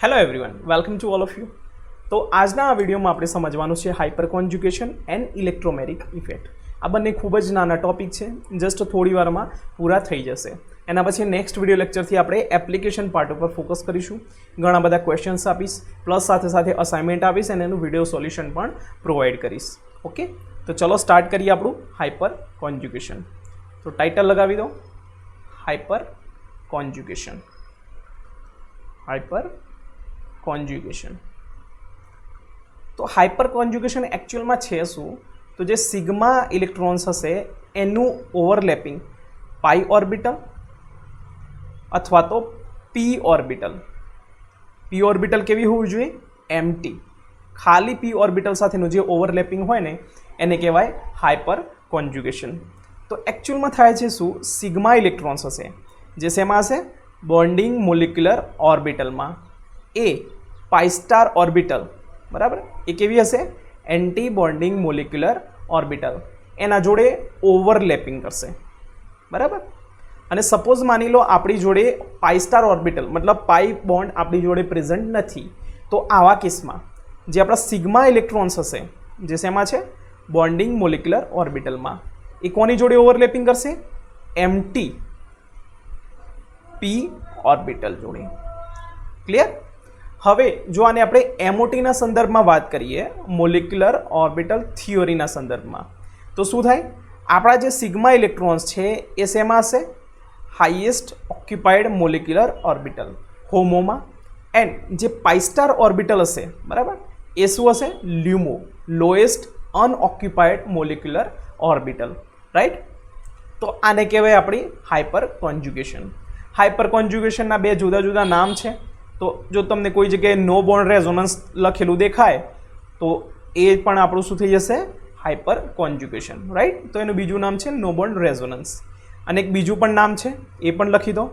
Hello everyone, welcome to all of you. તો આજના આ વિડીયોમાં આપણે સમજવાનું છે હાઇપર કોન્જ્યુગેશન એન્ડ ઇલેક્ટ્રોમેરિક ઇફેક્ટ. આ બંને ખૂબ જ નાના ટોપિક છે, જસ્ટ થોડી વારમાં પૂરા થઈ જશે. એના પછી નેક્સ્ટ વિડીયો લેક્ચરથી આપણે એપ્લિકેશન પાર્ટ ઉપર ફોકસ કરીશું. ઘણા બધા ક્વેશ્ચન્સ આપીશ, પ્લસ સાથે સાથે અસાઇનમેન્ટ આપીશ અને એનું વિડીયો સોલ્યુશન પણ પ્રોવાઈડ કરીશ. ઓકે, તો ચલો સ્ટાર્ટ કરીએ આપણું હાઇપર કોન્જ્યુગેશન. તો ટાઇટલ લગાવી દો, હાઇપર કોન્જ્યુગેશન. Hyper conjugation. તો હાઇપર કોન્જ્યુગેશન એકચ્યુઅલમાં છે શું? તો જે સિગ્મા ઇલેક્ટ્રોન્સ હશે એનું ઓવરલેપિંગ પાઈ ઓર્બિટલ અથવા તો પી ઓર્બિટલ. પી ઓર્બિટલ કેવી હોવી જોઈએ? એમટી. ખાલી પી ઓર્બિટલ સાથેનું જે ઓવરલેપિંગ હોય ને એને કહેવાય હાઇપર કોન્જ્યુગેશન. તો એકચ્યુઅલમાં થાય છે શું? સિગ્મા ઇલેક્ટ્રોન્સ હશે જે શેમાં હશે? બોન્ડિંગ મોલિક્યુલર ઓર્બિટલમાં. એ પાઈ સ્ટાર ઓર્બિટલ, બરાબર, એ કેવી હશે? Anti bonding molecular orbital. એના જોડે ઓવરલેપિંગ કરશે, બરાબર. અને સપોઝ માની લો આપણી જોડે પાઈ સ્ટાર ઓર્બિટલ મતલબ પાઈ બોન્ડ આપણી જોડે પ્રેઝન્ટ નથી, તો આવા કેસમાં જે આપણા સિગ્મા ઇલેક્ટ્રોન્સ હશે જે શેમાં છે? બોન્ડિંગ મોલિક્યુલર ઓર્બિટલમાં, એ કોની જોડે ઓવરલેપિંગ કરશે? એમટી પી ઓર્બિટલ જોડે. ક્લિયર? હવે જો આને આપણે એમઓટીના સંદર્ભમાં વાત કરીએ, મોલિક્યુલર ઓર્બિટલ થિયોરીના સંદર્ભમાં, તો શું થાય? આપણા જે સિગ્મા ઇલેક્ટ્રોન્સ છે એ શેમાં હશે? હાઈએસ્ટ ઓક્યુપાઈડ મોલિક્યુલર ઓર્બિટલ હોમોમાં. એન્ડ જે પાઈ સ્ટાર ઓર્બિટલ હશે, બરાબર, એ શું હશે? LUMO, lowest unoccupied molecular orbital. Right? તો આને કહેવાય આપણી હાઇપર કોન્જ્યુગેશન. હાઇપર કોન્જ્યુગેશનના બે જુદા જુદા નામ છે. તો જો તમને કોઈ જગ્યાએ નો બોન્ડ રેઝોનન્સ લખેલું દેખાય તો એ પણ આપણું શું થઈ જશે? Hyper conjugation. રાઈટ? તો એનું બીજું નામ છે નો બોન્ડ રેઝોનન્સ. અને એક બીજું પણ નામ છે, એ પણ લખી દો,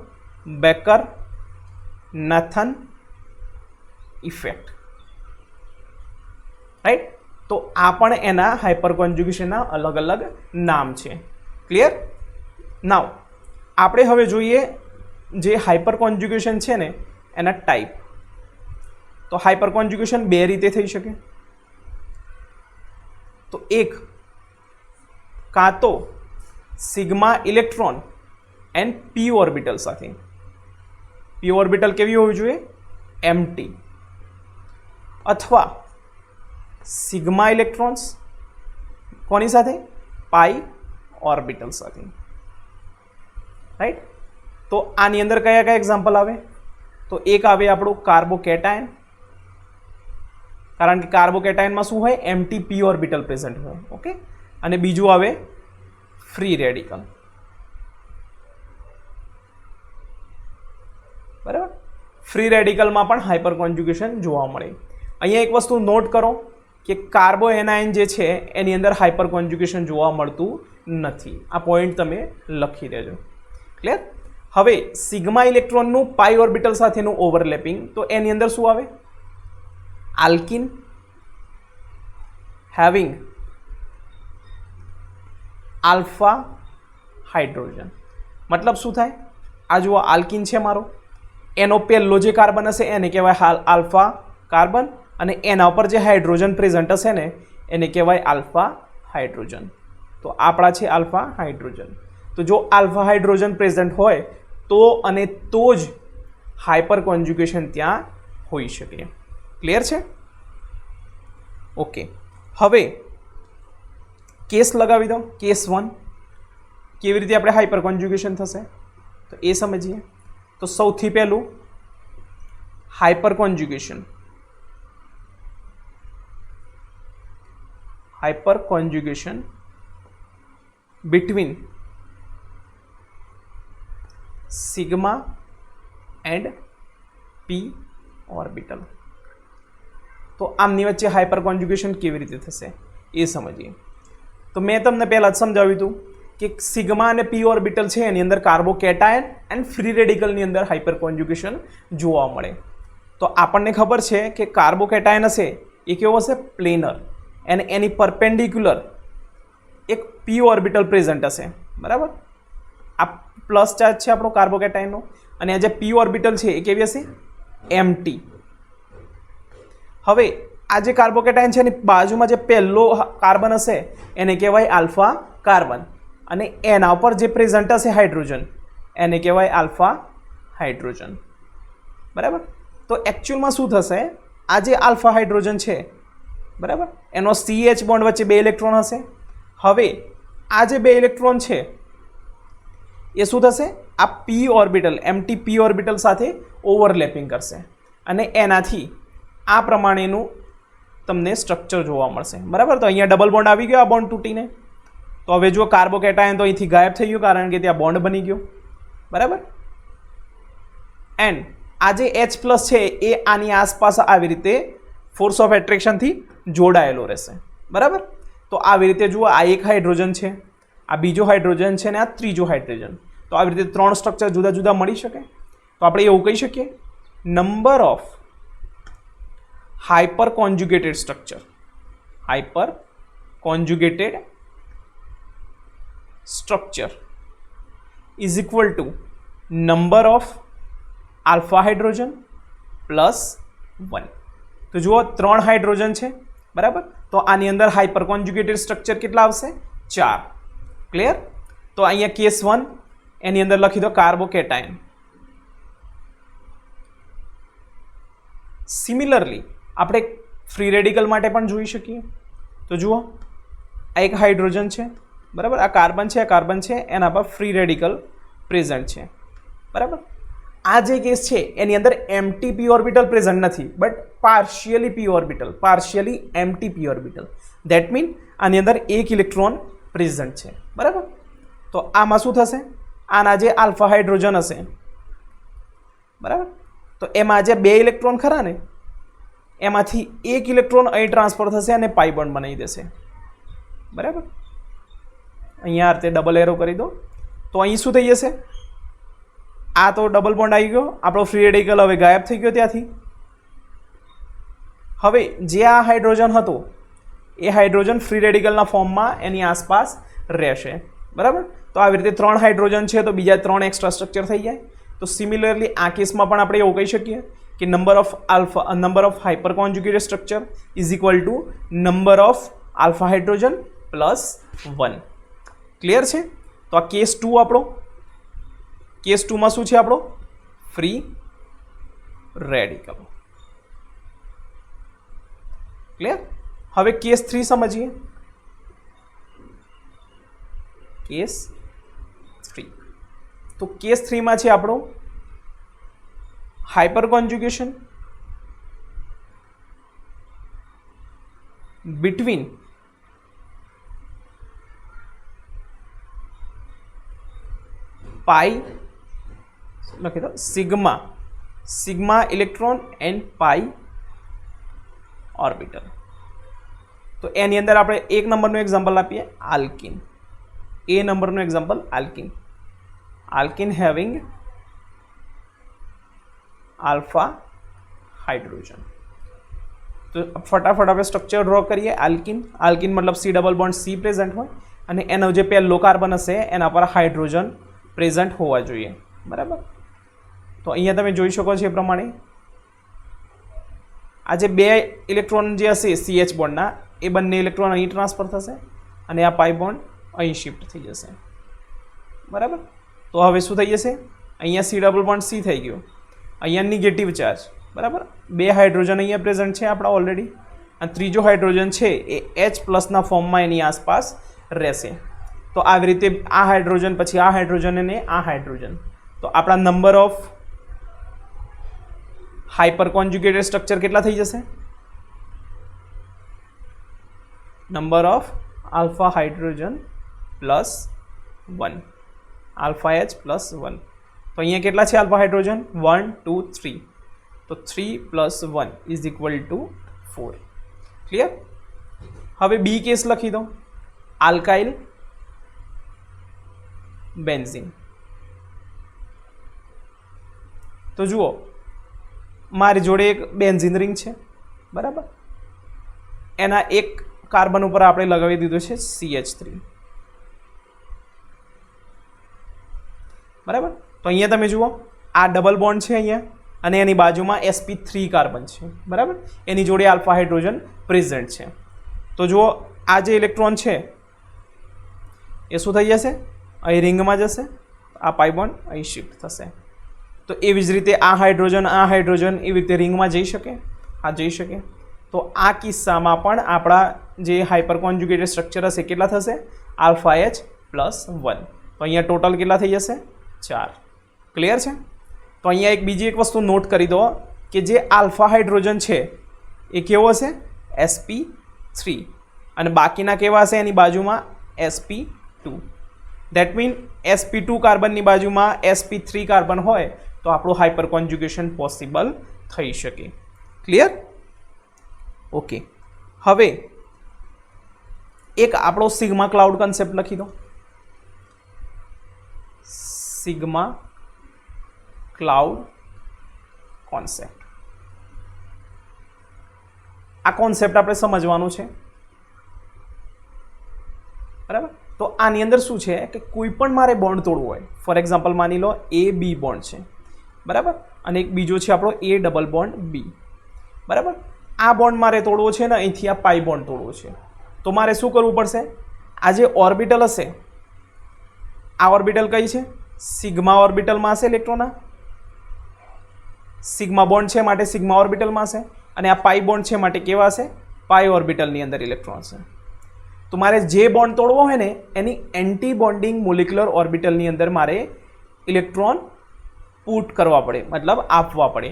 બેકર નાથન ઇફેક્ટ. રાઈટ? તો આ પણ એના હાઇપર કોન્જ્યુગેશનના અલગ અલગ નામ છે. ક્લિયર? નાવ આપણે હવે જોઈએ જે હાઇપર કોન્જ્યુગેશન છે ને એના ટાઈપ. તો હાઇપર કોન્જ્યુગેશન બે રીતે થઈ શકે. તો એક, કાં તો sigma electron and P orbital સાથે. પી ઓર્બિટલ કેવી હોવી જોઈએ? એમટી. અથવા સિગ્મા ઇલેક્ટ્રોન્સ કોની સાથે? પાઈ ઓર્બિટલ સાથે. રાઈટ? તો આની અંદર કયા કયા એક્ઝામ્પલ આવે? તો એક આવે આપણું કાર્બોકેટાયન, કારણ કે કાર્બોકેટાયનમાં શું હોય? એમટી પી ઓર્બિટલ પ્રેઝન્ટ હોય. ઓકે. અને બીજું આવે ફ્રી રેડિકલ. બરાબર? ફ્રી રેડિકલમાં પણ હાઇપર કોન્જ્યુગેશન જોવા મળે. અહીંયા એક વસ્તુ નોટ કરો કે કાર્બો એનાયન જે છે એની અંદર હાઇપર કોન્જ્યુગેશન જોવા મળતું નથી. આ પોઈન્ટ તમે લખી દેજો. ક્લિયર? હવે સિગ્મા ઇલેક્ટ્રોનનું પાઈ ઓર્બિટલ સાથેનું ઓવરલેપિંગ, તો એની અંદર શું આવે? Alkyne having alpha hydrogen. મતલબ શું થાય? આ જુઓ, આલ્કિન છે મારો, એનો પહેલો જે કાર્બન હશે એને કહેવાય આલ્ફા કાર્બન, અને એના ઉપર જે હાઇડ્રોજન પ્રેઝન્ટ હશે ને એને કહેવાય આલ્ફા હાઇડ્રોજન. તો આપણા છે આલ્ફા હાઇડ્રોજન. તો જો આલ્ફા હાઇડ્રોજન પ્રેઝન્ટ હોય તો અને તો જ હાઇપર કોન્જ્યુગેશન ત્યાં હોઈ શકે. ક્લિયર છે? ઓકે. હવે કેસ લગાવી દો, કેસ 1. કેવી રીતે આપણે હાઇપર કોન્જ્યુગેશન થશે તો એ સમજીએ. તો સૌથી પહેલું hyper conjugation. Hyper conjugation between sigma and P orbital. તો આમની વચ્ચે હાઇપર કોન્જ્યુગેશન કેવી રીતે થશે એ સમજીએ. તો મેં તમને પહેલાં જ સમજાવ્યું હતું કે સિગ્મા અને પી ઓર્બિટલ છે એની અંદર કાર્બોકેટાયન એન્ડ ફ્રી રેડિકલની અંદર હાઇપર કોન્જ્યુગેશન જોવા મળે. તો આપણને ખબર છે કે કાર્બોકેટાયન હશે એ કેવો હશે? પ્લેનર. અને એની પરપેન્ડિક્યુલર એક પી ઓર્બિટલ પ્રેઝન્ટ હશે. બરાબર? આ પ્લસ ચાર્જ છે આપણો કાર્બોકેટાયનનો, અને આ જે પી ઓર્બિટલ છે એ કેવી હશે? એમટી. હવે આ જે કાર્બોકેટાયન છે એની બાજુમાં જે પહેલો કાર્બન હશે એને કહેવાય આલ્ફા કાર્બન, અને એના ઉપર જે પ્રેઝન્ટ હશે હાઇડ્રોજન એને કહેવાય આલ્ફા હાઇડ્રોજન. બરાબર. તો એકચ્યુઅલમાં શું થશે, આ જે આલ્ફા હાઇડ્રોજન છે બરાબર એનો CH બોન્ડ વચ્ચે 2 ઇલેક્ટ્રોન હશે. હવે આ જે 2 ઇલેક્ટ્રોન છે એ શું થશે, આ p orbital empty p orbital સાથે ઓવરલેપિંગ કરશે અને એનાથી આ પ્રમાણેનું તમને સ્ટ્રક્ચર જોવા મળશે. બરાબર. તો અહીંયા ડબલ બોન્ડ આવી ગયો આ બોન્ડ તૂટીને. તો હવે જો કાર્બોકેટાયન તો અહીંથી ગાયબ થઈ ગયું કારણ કે ત્યાં બોન્ડ બની ગયો. બરાબર. એન્ડ આ જે H પ્લસ છે એ આની આસપાસ આવી રીતે ફોર્સ ઓફ એટ્રેક્શનથી જોડાયેલો રહેશે. બરાબર. તો આવી રીતે જુઓ, આ એક હાઇડ્રોજન છે, આ બીજો હાઇડ્રોજન છે અને આ ત્રીજો હાઇડ્રોજન. તો આવી રીતે 3 સ્ટ્રક્ચર જુદા જુદા મળી શકે. તો આપણે એવું કહી શકીએ number of hyper conjugated structure, hyper conjugated structure is equal two number of alpha hydrogen plus 1. તો જુઓ 3 હાઇડ્રોજન છે બરાબર. તો આની અંદર હાઇપર કોન્જ્યુગેટેડ સ્ટ્રક્ચર કેટલા આવશે, 4. ક્લિયર. તો અહીંયા કેસ 1 એની અંદર લખી દો કાર્બોકેટાયન. સિમિલરલી આપણે ફ્રી રેડિકલ માટે પણ જોઈ શકીએ. તો જુઓ આ એક હાઇડ્રોજન છે બરાબર, આ કાર્બન છે, આ કાર્બન છે, એના પર ફ્રી રેડિકલ પ્રેઝન્ટ છે. બરાબર. આ જે કેસ છે એની અંદર એમ્પ્ટી p ઓર્બિટલ પ્રેઝન્ટ નથી, but partially p orbital, partially empty p orbital. That mean આની અંદર એક ઇલેક્ટ્રોન પ્રેઝન્ટ છે. બરાબર. તો આમાં શું થશે, આના જે આલ્ફા હાઇડ્રોજન હશે બરાબર, તો એમાં જે 2 ઇલેક્ટ્રોન ખરા ને એમાંથી એક ઇલેક્ટ્રોન અહીં ટ્રાન્સફર થશે અને પાઈ બોન્ડ બનાવી દેશે. બરાબર. અહીંયા આ રીતે ડબલ એરો કરી દો. તો અહીં શું થઈ જશે, આ તો ડબલ બોન્ડ આવી ગયો, આપણો ફ્રી રેડિકલ હવે ગાયબ થઈ ગયો ત્યાંથી. હવે જે આ હાઇડ્રોજન હતો એ હાઇડ્રોજન ફ્રી રેડિકલના ફોર્મમાં એની આસપાસ રહેશે. બરાબર. તો આવી રીતે 3 હાઇડ્રોજન છે તો બીજા 3 એક્સ્ટ્રા સ્ટ્રક્ચર થઈ જાય. તો સિમિલરલી આ કેસમાં પણ આપણે એવું કહી શકીએ કે number of hyper conjugated structure is equal two number of alpha hydrogen plus 1. Clear છે. તો આ કેસ 2 આપણો. કેસ 2માં શું છે આપણો, ફ્રી રેડિકલ. ક્લિયર. હવે કેસ 3 સમજીએ. કેસ 3. તો કેસ 3માં છે આપણો હાઇપર કોન્જ્યુગેશન between pi લખી દો sigma electron and pi orbital. તો એની અંદર આપણે 1 નંબરનું એક્ઝામ્પલ આપીએ, આલ્કિન. એ નંબરનું example alkyne. Alkyne having alpha hydrogen. તો ફટાફટ આપણે સ્ટ્રક્ચર ડ્રો કરીએ. આલ્કિન મતલબ C double bond C present હોય અને એનો જે પહેલો કાર્બન હશે એના પર હાઇડ્રોજન પ્રેઝન્ટ હોવા જોઈએ. બરાબર. તો અહીંયા તમે જોઈ શકો છો એ પ્રમાણે આ જે 2 ઇલેક્ટ્રોન જે હશે CH બોન્ડના એ બંને ઇલેક્ટ્રોન અહીં ટ્રાન્સફર થશે અને આ પાઈ બોન્ડ અહીં શિફ્ટ થઈ જશે. બરાબર. તો હવે શું થઈ જશે, અહીંયા C ડબલ બોન્ડ C થઈ ગયો, અહીંયા નેગેટિવ ચાર્જ. બરાબર. 2 હાઇડ્રોજન અહીંયા પ્રેઝન્ટ છે આપણા ઓલરેડી અને ત્રીજો હાઇડ્રોજન છે એ H પ્લસના ફોર્મમાં એની આસપાસ રહેશે. તો આવી રીતે આ હાઇડ્રોજન પછી આ હાઇડ્રોજન અને આ હાઇડ્રોજન. તો આપણા number of hyper conjugated structure કેટલા થઈ જશે, number of alpha hydrogen plus 1, alpha H plus 1. તો અહીંયા કેટલા છે આલ્ફા હાઇડ્રોજન, 1 2 3. તો 3 plus 1 is equal two 4. Clear. હવે બી કેસ લખી દો, આલ્કાઇલ બેન્ઝીન. તો જુઓ મારી જોડે એક બેન્ઝીન રિંગ છે બરાબર, એના એક કાર્બન ઉપર આપણે લગાવી દીધું છે CH3. બરાબર. તો અહીંયા તમે જુઓ આ ડબલ બોન્ડ છે અહીંયા અને એની બાજુમાં sp3 કાર્બન છે, બરાબર, એની જોડે આલ્ફા હાઇડ્રોજન પ્રેઝન્ટ છે. તો જો આ જે ઇલેક્ટ્રોન છે એ શું થઈ જશે, અહીં રિંગમાં જશે, આ પાઈ બોન્ડ અહીં શિફ્ટ થશે. તો એવી જ રીતે આ હાઇડ્રોજન એવી રીતે રિંગમાં જઈ શકે, આ જઈ શકે. તો આ કિસ્સામાં પણ આપણા જે હાઇપર કોન્જ્યુગેટેડ સ્ટ્રક્ચર હશે કેટલા થશે, આલ્ફા H + 1. તો અહીંયા ટોટલ કેટલા થઈ જશે, 4. ક્લિયર છે. તો અહીંયા બીજી એક વસ્તુ નોટ કરી દો કે જે આલ્ફા હાઇડ્રોજન છે એ કેવો હશે, sp3, અને બાકીના કેવા હશે એની બાજુમાં sp2. દેટ મીન sp2 કાર્બનની બાજુમાં sp3 કાર્બન હોય તો આપણું હાઇપર કોન્જ્યુગેશન પોસિબલ થઈ શકે. ક્લિયર. ઓકે, હવે એક આપણો સિગ્મા ક્લાઉડ કન્સેપ્ટ લખી દો. Sigma cloud concept. આ કોન્સેપ્ટ આપણે સમજવાનું છે, બરાબર. તો આની અંદર શું છે કે કોઈ પણ મારે બોન્ડ તોડવું હોય, ફોર એક્ઝામ્પલ માની લો AB બોન્ડ છે, બરાબર, અને એક બીજો છે આપણો A ડબલ બોન્ડ B, બરાબર. આ બોન્ડ મારે તોડવો છે ને અહીંથી આ પાઈ બોન્ડ તોડવો છે. તો મારે શું કરવું પડશે, આ જે ઓર્બિટલ હશે, આ ઓર્બિટલ કઈ છે, સિગ્મા ઓર્બિટલમાં હશે ઇલેક્ટ્રોન, સિગ્મા બોન્ડ છે માટે સિગ્મા ઓર્બિટલમાં હશે, અને આ પાઈ બોન્ડ છે માટે કેવા હશે, પાઈ ઓર્બિટલની અંદર ઇલેક્ટ્રોન હશે. તો મારે જે બોન્ડ તોડવો હોય ને એની એન્ટી બોન્ડિંગ મોલિક્યુલર ઓર્બિટલની અંદર મારે ઇલેક્ટ્રોન પુટ કરવા પડે, મતલબ આપવા પડે.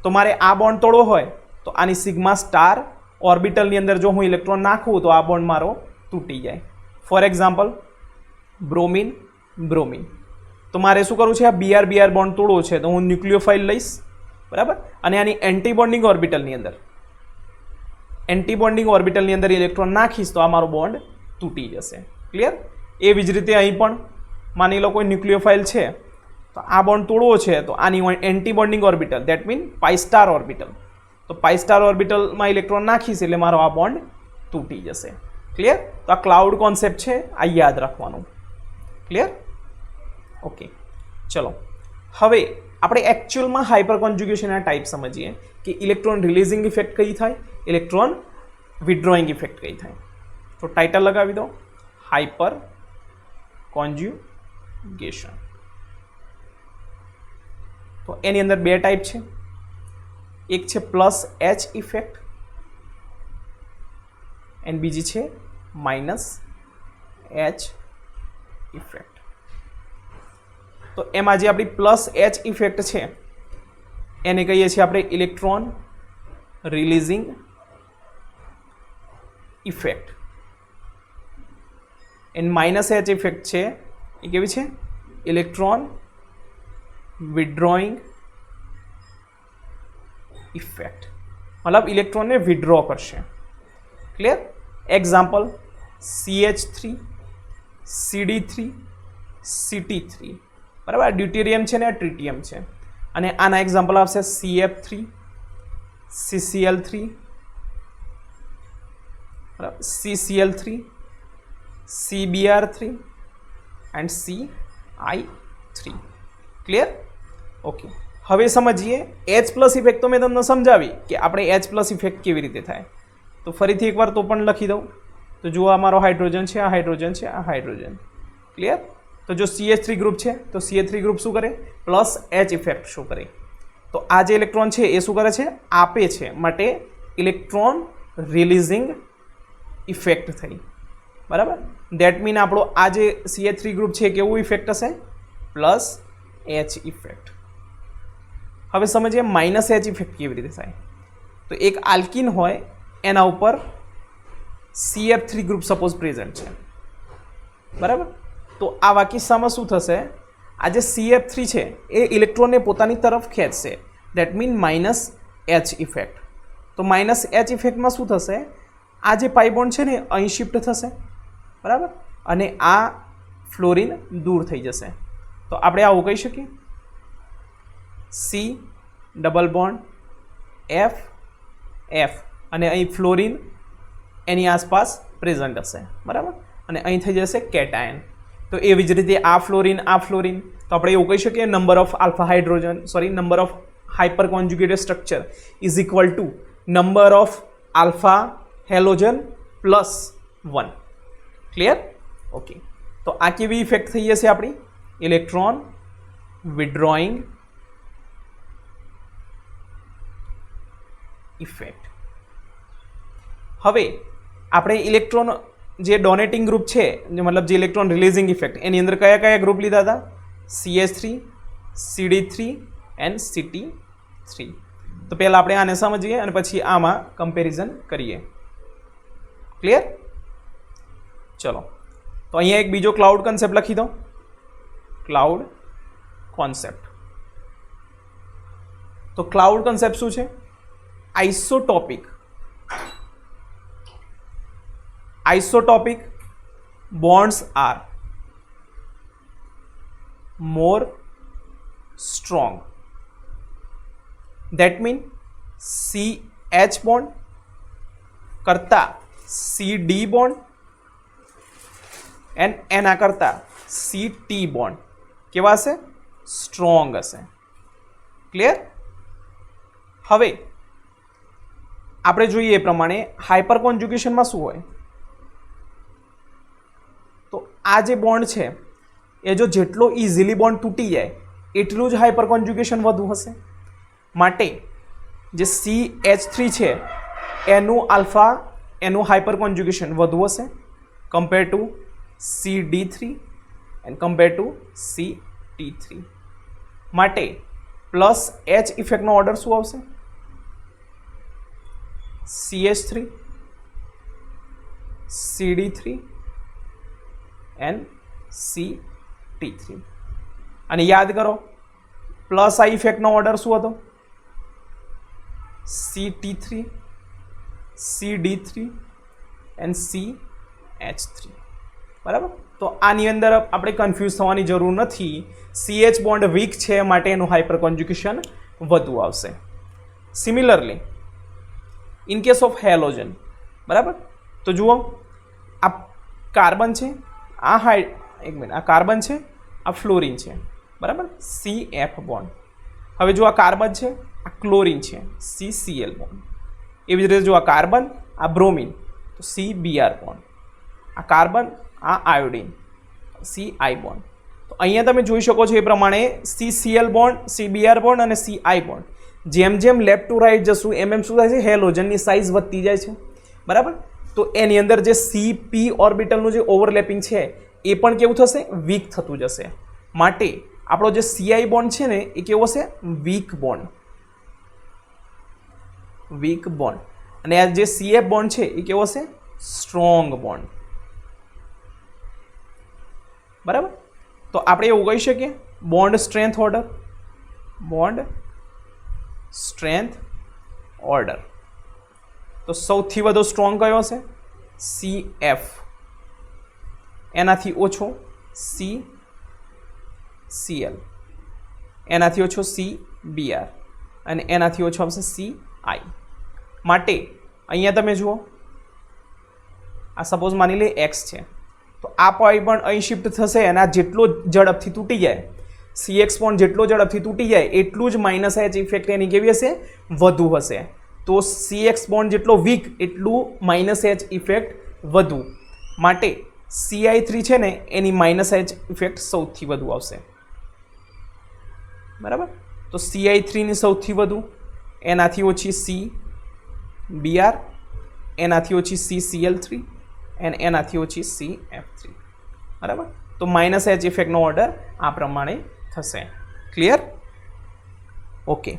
તો મારે આ બોન્ડ તોડવો હોય તો આની સિગ્મા સ્ટાર ઓર્બિટલની અંદર જો હું ઇલેક્ટ્રોન નાખું તો આ બોન્ડ મારો તૂટી જાય. For example bromine bromine. તો મારે શું કરવું છે, આ BR બોન્ડ તોડવો છે તો હું ન્યુક્લિયોફાઇલ લઈશ, બરાબર, અને આની એન્ટી બોન્ડિંગ ઓર્બિટલની અંદર ઇલેક્ટ્રોન નાખીશ તો આ મારો બોન્ડ તૂટી જશે. ક્લિયર. એવી જ રીતે અહીં પણ માની લો કોઈ ન્યુક્લિયોફાઇલ છે તો આ બોન્ડ તોડવો છે તો આની anti bonding orbital, that mean pi star orbital, તો પાઈ સ્ટાર ઓર્બિટલમાં ઇલેક્ટ્રોન નાખીશ એટલે મારો આ બોન્ડ તૂટી જશે. ક્લિયર. તો આ ક્લાઉડ કોન્સેપ્ટ છે, આ યાદ રાખવાનું. ક્લિયર. ઓકે, ચલો હવે આપણે એકચ્યુઅલમાં હાઇપર કોન્જ્યુગેશનના ટાઈપ સમજીએ કે ઇલેક્ટ્રોન રિલીઝિંગ ઇફેક્ટ કઈ થાય, ઇલેક્ટ્રોન વિથડ્રોઈંગ ઇફેક્ટ કઈ થાય. તો ટાઇટલ લગાવી દો, હાઇપર કોન્જ્યુગેશન. તો એની અંદર બે ટાઈપ છે, એક છે +H ઇફેક્ટ અને બીજી છે -H ઇફેક્ટ. તો એમાં જે આપણી +H ઇફેક્ટ છે એને કહીએ છીએ આપણે electron releasing effect, and -H effect છે એ કેવી છે, ઇલેક્ટ્રોન વિથડ્રોઈંગ ઇફેક્ટ, મતલબ ઇલેક્ટ્રોનને વિથડ્રો કરશે. Clear. Example CH3 CD3 CT3, બરાબર, ડ્યુટેરિયમ છે ને આ ટ્રિટિયમ છે, અને આના એક્ઝામ્પલ આવશે CF3 CCl3, બરાબર, CCl3 CBr3 and CI3. Clear. Okay, હવે સમજીએ H+ ઇફેક્ટ. તો મેં તમને સમજાવી કે આપણે H+ ઇફેક્ટ કેવી રીતે થાય. તો ફરીથી એકવાર તો પણ લખી દઉં. તો જુઓ આ મારો હાઇડ્રોજન છે, આ હાઇડ્રોજન છે, આ હાઇડ્રોજન. ક્લિયર. તો જો CH3 ગ્રુપ છે તો CH3 ગ્રુપ શું કરે, +H ઇફેક્ટ શું કરે. તો આ જે ઇલેક્ટ્રોન છે એ શું કરે છે, આપે છે, માટે ઇલેક્ટ્રોન રિલીઝિંગ ઇફેક્ટ થઈ, બરાબર. દેટ મીન આપણો આ જે CH3 ગ્રુપ છે કેવું ઇફેક્ટ હશે, +H ઇફેક્ટ. હવે સમજીએ -H ઇફેક્ટ કેવી રીતે થાય. તો એક આલ્કિન હોય એના ઉપર CF3 ગ્રુપ સપોઝ પ્રેઝન્ટ છે, બરાબર. તો આવા કિસ્સામાં શું થશે, આ જે CF3 છે એ ઇલેક્ટ્રોનને પોતાની તરફ ખેંચશે, દેટ મીન -H ઇફેક્ટ. તો -H ઇફેક્ટમાં શું થશે, આ જે પાઈ બોન્ડ છે ને અહીં શિફ્ટ થશે, બરાબર, અને આ ફ્લોરિન દૂર થઈ જશે. તો આપણે આવું કહી શકીએ C double bond F F, અને અહીં ફ્લોરિન એની આસપાસ પ્રેઝન્ટ હશે, બરાબર, અને અહીં થઈ જશે કેટાયન. તો એવી જ રીતે આ ફ્લોરિન તો આપણે એવું કહી શકીએ number of hyper conjugated structure is equal two number of alpha halogen plus 1. Clear? Okay, તો આ કેવી ઇફેક્ટ થઈ જશે આપણી? Electron withdrawing effect. હવે આપણે ઇલેક્ટ્રોન જે ડોનેટિંગ ગ્રુપ છે, મતલબ જે ઇલેક્ટ્રોન રિલીઝિંગ ઇફેક્ટ, એની અંદર કયા કયા ગ્રુપ લીધા હતા? CH3, CD3 and CT3. તો પહેલાં આપણે આને સમજીએ અને પછી આમાં કમ્પેરિઝન કરીએ. ક્લિયર? ચલો, તો અહીંયા એક બીજો ક્લાઉડ કન્સેપ્ટ લખી દો. Cloud concept. તો ક્લાઉડ કન્સેપ્ટ શું છે? આઇસોટોપિક bonds are more strong. That means CH bond કરતા CD bond and એના કરતા CT bond કેવા હશે? સ્ટ્રોંગ હશે. ક્લિયર? હવે આપણે જોઈએ એ પ્રમાણે હાઇપર કોન્જ્યુગેશનમાં શું હોય? તો આ જે બોન્ડ છે એ જો જેટલો ઇઝીલી બોન્ડ તૂટી જાય એટલું જ હાઇપર કોન્જ્યુગેશન વધુ હશે. માટે જે CH3 છે એનું હાઇપર કોન્જ્યુગેશન વધુ હશે compare to CD3 and compare to CT3. માટે પ્લસ H ઇફેક્ટનો ઓર્ડર શું આવશે? CH3, CD3 and CT3. અને યાદ કરો પ્લસ આ ઇફેક્ટનો ઓર્ડર શું હતો? CT3, CD3 and CH3. બરાબર? તો આની અંદર આપણે કન્ફ્યુઝ થવાની જરૂર નથી. CH બોન્ડ વીક છે માટે એનું હાઇપર કોન્જ્યુગેશન વધુ આવશે. Similarly in case of halogen, બરાબર? તો જુઓ, આ કાર્બન છે, એક મિનિટ, આ કાર્બન છે, આ ફ્લોરિન છે, બરાબર? CF bond. હવે જો આ કાર્બન છે, આ ક્લોરિન છે, CCl બોન્ડ. એવી જ રીતે જો આ કાર્બન, આ બ્રોમિન, તો CBr બોન્ડ. આ કાર્બન, આ આયોડિન, CI બોન્ડ. તો અહીંયા તમે જોઈ શકો છો એ પ્રમાણે CCl બોન્ડ, CBr બોન્ડ અને CI બોન્ડ જેમ જેમ લેફ્ટ ટુ રાઇટ જશું એમ એમ શું થાય છે? હેલોજનની સાઇઝ વધતી જાય છે. બરાબર? તો એની અંદર જે CP ઓર્બિટલનું જે ઓવરલેપિંગ છે એ પણ કેવું થશે? વીક થતું જશે. માટે આપણો જે CI બોન્ડ છે ને એ કેવો હશે? Weak bond. અને આ જે CF બોન્ડ છે એ કેવો હશે? Strong bond. બરાબર? તો આપણે એવું કહી શકીએ બોન્ડ સ્ટ્રેન્થ ઓર્ડર. તો સૌથી વધુ સ્ટ્રોંગ કયો હશે? CF. એનાથી ઓછો CCl, એનાથી ઓછો CBr અને એનાથી ઓછો આવશે CI. માટે અહીંયા તમે જુઓ, આ સપોઝ માની લે X છે, તો આ પોઈન્ટ પણ અહીં શિફ્ટ થશે અને આ જેટલો ઝડપથી તૂટી જાય, CX બોન્ડ જેટલો ઝડપથી તૂટી જાય એટલું જ માઇનસ H ઇફેક્ટ એની કેવી હશે? વધુ હશે. તો CX બોન્ડ જેટલો વીક એટલું માઇનસ H ઇફેક્ટ વધુ. માટે CI3 છે ને એની માઇનસ H ઇફેક્ટ સૌથી વધુ આવશે. બરાબર? તો CI3 ની સૌથી વધુ, એનાથી ઓછી CBr, એનાથી ઓછી CCl3 અને એનાથી ઓછી CF3. બરાબર? તો માઇનસ H ઇફેક્ટનો ઓર્ડર આ પ્રમાણે થશે. ક્લિયર? ઓકે,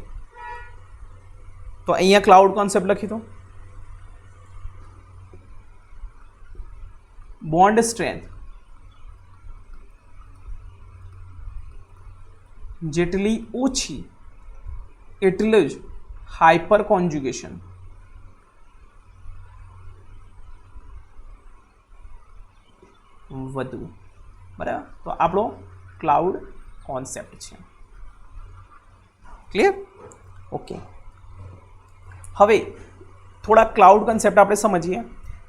તો અહીંયા ક્લાઉડ કોન્સેપ્ટ લખી દો. બોન્ડ સ્ટ્રેન્થ જેટલી ઓછી એટલું જ હાઇપર કોન્જ્યુગેશન. વધુ. બરાબર? તો આપણો ક્લાઉડ કોન્સેપ્ટ છે. ક્લિયર? ઓકે, હવે થોડા ક્લાઉડ કન્સેપ્ટ આપણે સમજીએ.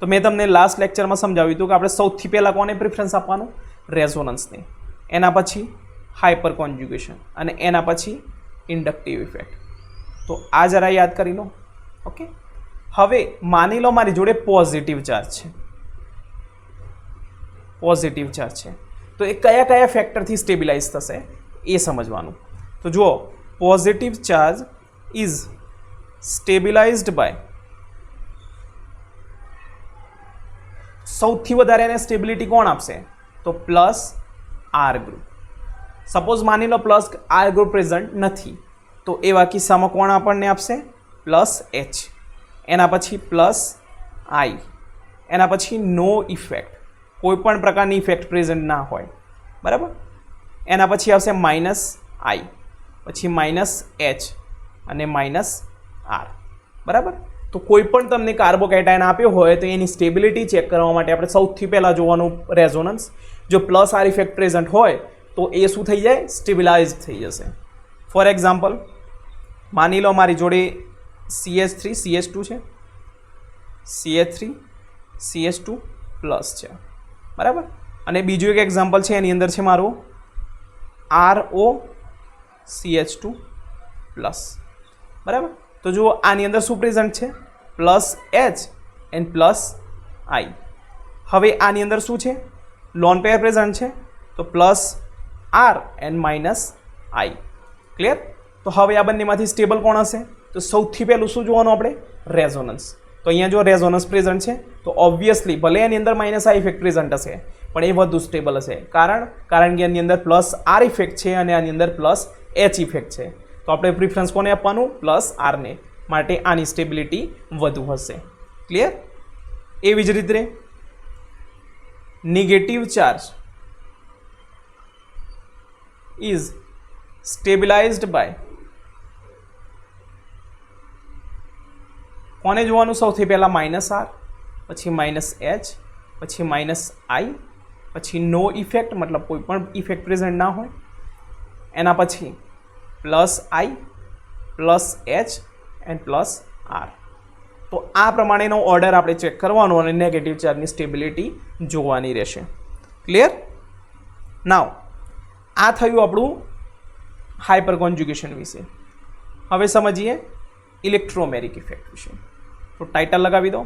તો મેં તમને લાસ્ટ લેક્ચરમાં સમજાવ્યું હતું કે આપણે સૌથી પહેલાં કોને પ્રિફરન્સ આપવાનું? રેઝોનન્સને. એના પછી હાઇપર કોન્જ્યુગેશન અને એના પછી ઇન્ડક્ટિવ ઇફેક્ટ. તો આ જરા યાદ કરી લો. ઓકે, હવે માની લો મારી જોડે પોઝિટિવ ચાર્જ છે, પોઝિટિવ ચાર્જ છે, તો એ કયા કયા ફેક્ટરથી સ્ટેબિલાઇઝ થશે એ સમજવાનું. તો જુઓ, પોઝિટિવ ચાર્જ ઇઝ સ્ટેબિલાઇઝડ બાય, સૌથી વધારે એને સ્ટેબિલિટી કોણ આપશે? તો પ્લસ આર ગ્રુપ. સપોઝ માની લો પ્લસ આર ગ્રુપ પ્રેઝન્ટ નથી, તો એવા કિસ્સામાં કોણ આપણને આપશે? Plus H. એના પછી પ્લસ આઈ. એના પછી નો ઇફેક્ટ, કોઈ પણ પ્રકારની ઇફેક્ટ પ્રેઝન્ટ ના હોય, બરાબર. એના પછી આવશે માઇનસ આઈ, પછી માઇનસ એચ અને માઇનસ આર, બરાબર. તો કોઈ પણ તમને કાર્બોકેટાયન આપ્યો હોય તો એની સ્ટેબિલિટી ચેક કરવા માટે આપણે સૌથી પહેલાં જોવાનું રેઝોનન્સ. જો પ્લસ આર ઇફેક્ટ પ્રેઝન્ટ હોય તો એ શું થઈ જાય? સ્ટેબિલાઇઝ થઈ જશે. ફોર એક્ઝામ્પલ, માની લો મારી જોડે CH3 CH2 છે, CH3 CH2 પ્લસ છે, બરાબર. અને બીજું એક એક્ઝામ્પલ છે, એની અંદર છે મારું RO CH2 પ્લસ, બરાબર. તો જુઓ, આની અંદર શું પ્રેઝન્ટ છે? પ્લસ એચ એન્ડ પ્લસ આઈ. હવે આની અંદર શું છે? લોન પેર પ્રેઝન્ટ છે, તો plus R and minus I. Clear? તો હવે આ બંનેમાંથી સ્ટેબલ કોણ હશે? તો સૌથી પહેલું શું જોવાનું આપણે? રેઝોનન્સ. તો અહીંયા જો રેઝોનન્સ પ્રેઝન્ટ છે તો ઓબ્વિયસલી ભલે એની અંદર માઇનસ આઈ ઇફેક્ટ પ્રેઝન્ટ હશે પણ એ વધુ સ્ટેબલ હશે. કારણ કે એની અંદર પ્લસ આર ઇફેક્ટ છે અને આની અંદર પ્લસ એચ ઇફેક્ટ છે. તો આપણે પ્રિફરન્સ કોને આપવાનું? પ્લસ આરને. માટે આની સ્ટેબિલિટી વધુ હશે. ક્લિયર? એવી જ રીતે નેગેટિવ ચાર્જ ઇઝ સ્ટેબિલાઇઝડ બાય, કોને જોવાનું? સૌથી પહેલાં માઇનસ આર, પછી માઇનસ એચ, પછી માઇનસ આઈ, પછી નો ઇફેક્ટ મતલબ કોઈ પણ ઇફેક્ટ પ્રેઝન્ટ ના હોય, એના પછી plus I, plus H and plus R. તો આ પ્રમાણેનો ઓર્ડર આપણે ચેક કરવાનો અને નેગેટિવ ચાર્જની સ્ટેબિલિટી જોવાની રહેશે. ક્લિયર? નાવ આ થયું આપણું હાઇપર કોન્જ્યુગેશન વિશે. હવે સમજીએ ઇલેક્ટ્રોમેરિક ઇફેક્ટ વિશે. તો ટાઇટલ લગાવી દો,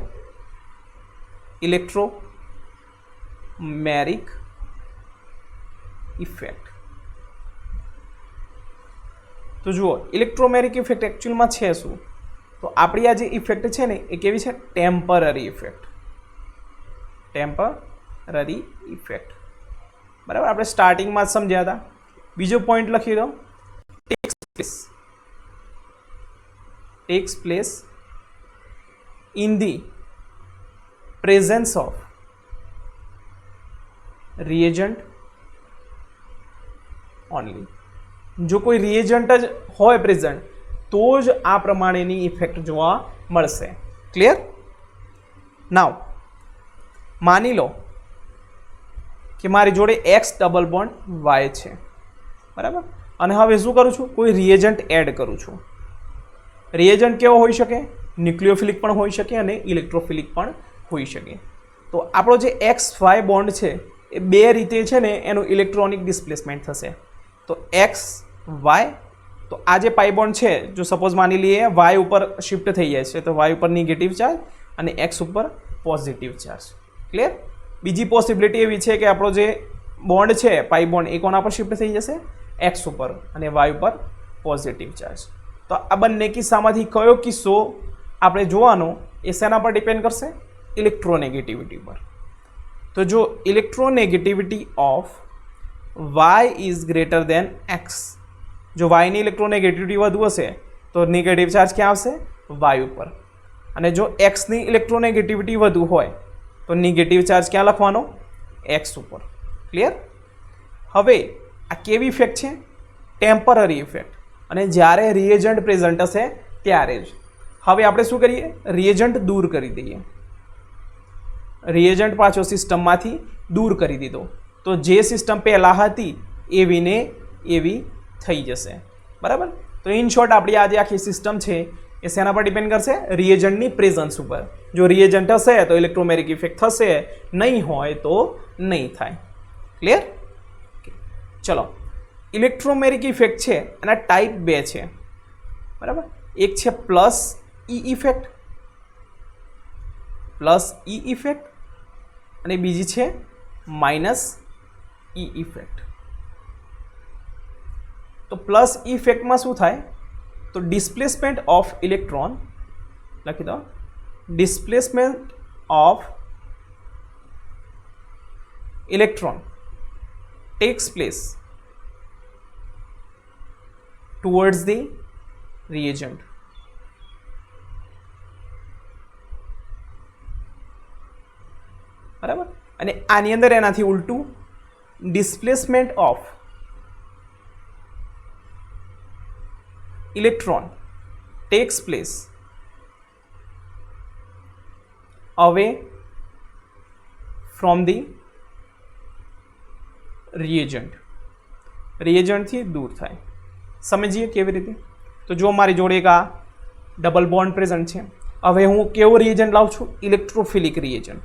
ઇલેક્ટ્રોમેરિક ઇફેક્ટ. તો જુઓ, ઇલેક્ટ્રોમેરિક ઇફેક્ટ એકચ્યુઅલમાં છે શું? તો આપણી આ જે ઇફેક્ટ છે ને એ કેવી છે? Temporary effect. ટેમ્પરરી ઇફેક્ટ, બરાબર. આપણે સ્ટાર્ટિંગમાં જ સમજ્યા હતા. બીજો પોઈન્ટ લખી દો, takes place in the presence of reagent only. જો કોઈ રિએજન્ટ જ હોય પ્રેઝન્ટ તો જ આ પ્રમાણેની ઇફેક્ટ જોવા મળશે. ક્લિયર? નાવ માની લો કે મારી જોડે એક્સ ડબલ બોન્ડ વાય છે, બરાબર. અને હવે શું કરું છું? કોઈ રિએજન્ટ એડ કરું છું. રિએજન્ટ કેવો હોઈ શકે? ન્યુક્લિયોફિલિક પણ હોઈ શકે અને ઇલેક્ટ્રોફિલિક પણ હોઈ શકે. તો આપણો જે એક્સ વાય બોન્ડ છે એ બે રીતે છે ને એનું ઇલેક્ટ્રોનિક ડિસ્પ્લેસમેન્ટ થશે. તો એક્સ વાય, તો આ જે પાઈ બોન્ડ છે જો સપોઝ માની લઈએ વાય ઉપર શિફ્ટ થઈ જાય છે તો વાય ઉપર નેગેટિવ ચાર્જ અને એક્સ ઉપર પોઝિટિવ ચાર્જ. ક્લિયર? બીજી પોસિબિલિટી એવી છે કે આપણો જે બોન્ડ છે પાઈ બોન્ડ એ કોના પર શિફ્ટ થઈ જશે? એક્સ ઉપર અને વાય ઉપર પોઝિટિવ ચાર્જ. તો આ બંને કિસ્સામાંથી કયો કિસ્સો આપણે જોવાનો એ શેના પર ડિપેન્ડ કરશે? ઇલેક્ટ્રોનેગેટિવિટી પર. તો જો electronegativity of Y is greater than X, જો વાયની ઇલેક્ટ્રોનેગેટિવિટી વધુ હશે તો નેગેટિવ ચાર્જ ક્યાં આવશે? વાય ઉપર. અને જો એક્સની ઇલેક્ટ્રોનેગેટિવિટી વધુ હોય તો નેગેટિવ ચાર્જ ક્યાં લખવાનો? એક્સ ઉપર. ક્લિયર? હવે આ કેવી ઇફેક્ટ છે? Temporary effect. અને જ્યારે રિએજન્ટ પ્રેઝન્ટ હશે ત્યારે જ. હવે આપણે શું કરીએ? રિએજન્ટ દૂર કરી દઈએ. રિએજન્ટ પાછો સિસ્ટમમાંથી દૂર કરી દીધો તો જે સિસ્ટમ પહેલાં હતી એવીને એવી થઈ જશે, બરાબર. તો ઇન શોર્ટ આપણી આ જે આખી સિસ્ટમ છે એ શેના પર ડિપેન્ડ કરશે? રિએજન્ટની પ્રેઝન્સ ઉપર. જો રિએજન્ટ હશે તો ઇલેક્ટ્રોમેરિક ઇફેક્ટ થશે, નહીં હોય તો નહીં થાય. ક્લિયર? ચલો, ઇલેક્ટ્રોમેરિક ઇફેક્ટ છે એના ટાઈપ બે છે, બરાબર. એક છે પ્લસ ઈ ઇફેક્ટ અને બીજી છે માઇનસ ઈ ઇફેક્ટ. તો પ્લસ ઈ ઇફેક્ટમાં શું થાય, તો ડિસ્પ્લેસમેન્ટ ઓફ ઇલેક્ટ્રોન લખી દો, displacement of electron takes place towards the reagent. બરાબર. અને આની અંદર એનાથી ઉલટું displacement of electron takes place away from the રિએજન્ટથી દૂર થાય. સમજીએ કેવી રીતે? તો જો મારી જોડે એક આ ડબલ બોન્ડ પ્રેઝન્ટ છે. હવે હું કેવો રિએજન્ટ લાવું છું? Electrophilic reagent.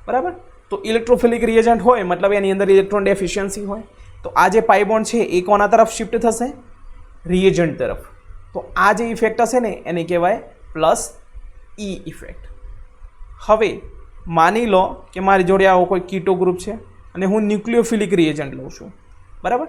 બરાબર. તો ઇલેક્ટ્રોફિલિક રિએજન્ટ હોય મતલબ એની અંદર ઇલેક્ટ્રોન ડેફિશિયન્સી હોય. તો આ જે પાઈ બોન્ડ છે એ કોના તરફ શિફ્ટ થશે? રિએજન્ટ તરફ. તો આ જે ઇફેક્ટ હશે ને એને કહેવાય પ્લસ ઈ ઇફેક્ટ. હવે માની લો કે મારી જોડે આવો કોઈ કીટો ગ્રુપ છે અને હું ન્યુક્લિયોફિલિક રિએજન્ટ લઉં છું. બરાબર.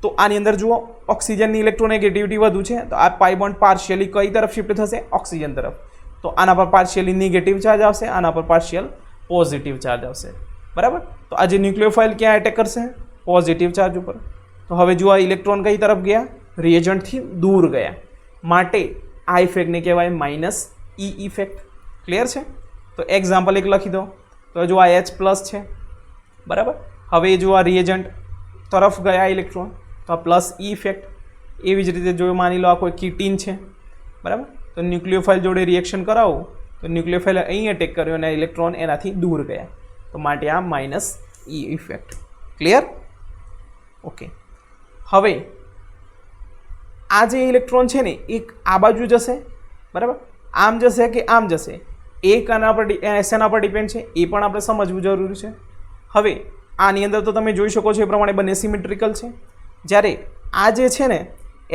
તો આની અંદર જુઓ ઓક્સિજનની ઇલેક્ટ્રોનેગેટિવિટી વધુ છે, તો આ પાઈ બોન્ડ પાર્શિયલી કઈ તરફ શિફ્ટ થશે? ઓક્સિજન તરફ. તો આના પર પાર્શિયલી નેગેટિવ ચાર્જ આવશે, આના પર પાર્શિયલ પોઝિટિવ ચાર્જ આવશે. બરાબર. તો આ જે ન્યુક્લિયોફાઇલ ક્યાં એટેક કરશે? પોઝિટિવ ચાર્જ ઉપર. તો હવે જુઓ આ ઇલેક્ટ્રોન કઈ તરફ ગયા? રિએજન્ટથી દૂર ગયા. માટે આ ઇફેક્ટને કહેવાય માઇનસ ઈ ઇફેક્ટ. ક્લિયર છે? તો એક્ઝામ્પલ એક લખી દો. તો જો આ H પ્લસ છે. બરાબર. હવે જો આ રિએજન્ટ તરફ ગયા ઇલેક્ટ્રોન તો આ પ્લસ ઈ ઇફેક્ટ. એવી જ રીતે જો માની લો આ કોઈ કીટીન છે. બરાબર. તો ન્યુક્લિયોફાઇલ જોડે રિએક્શન કરાવું તો ન્યુક્લિયોફાઇલ અહીં એટેક કર્યો અને ઇલેક્ટ્રોન એનાથી દૂર ગયા. તો માટે આ માઇનસ ઈ ઇફેક્ટ. ક્લિયર? ઓકે. હવે આ જે ઇલેક્ટ્રોન છે ને એક આ બાજુ જશે. બરાબર. આમ જશે કે આમ જશે? એક આના પર શેના પર ડિપેન્ડ છે એ પણ આપણે સમજવું જરૂરી છે. હવે આની અંદર તો તમે જોઈ શકો છો એ પ્રમાણે બંને સિમેટ્રિકલ છે. જ્યારે આ જે છે ને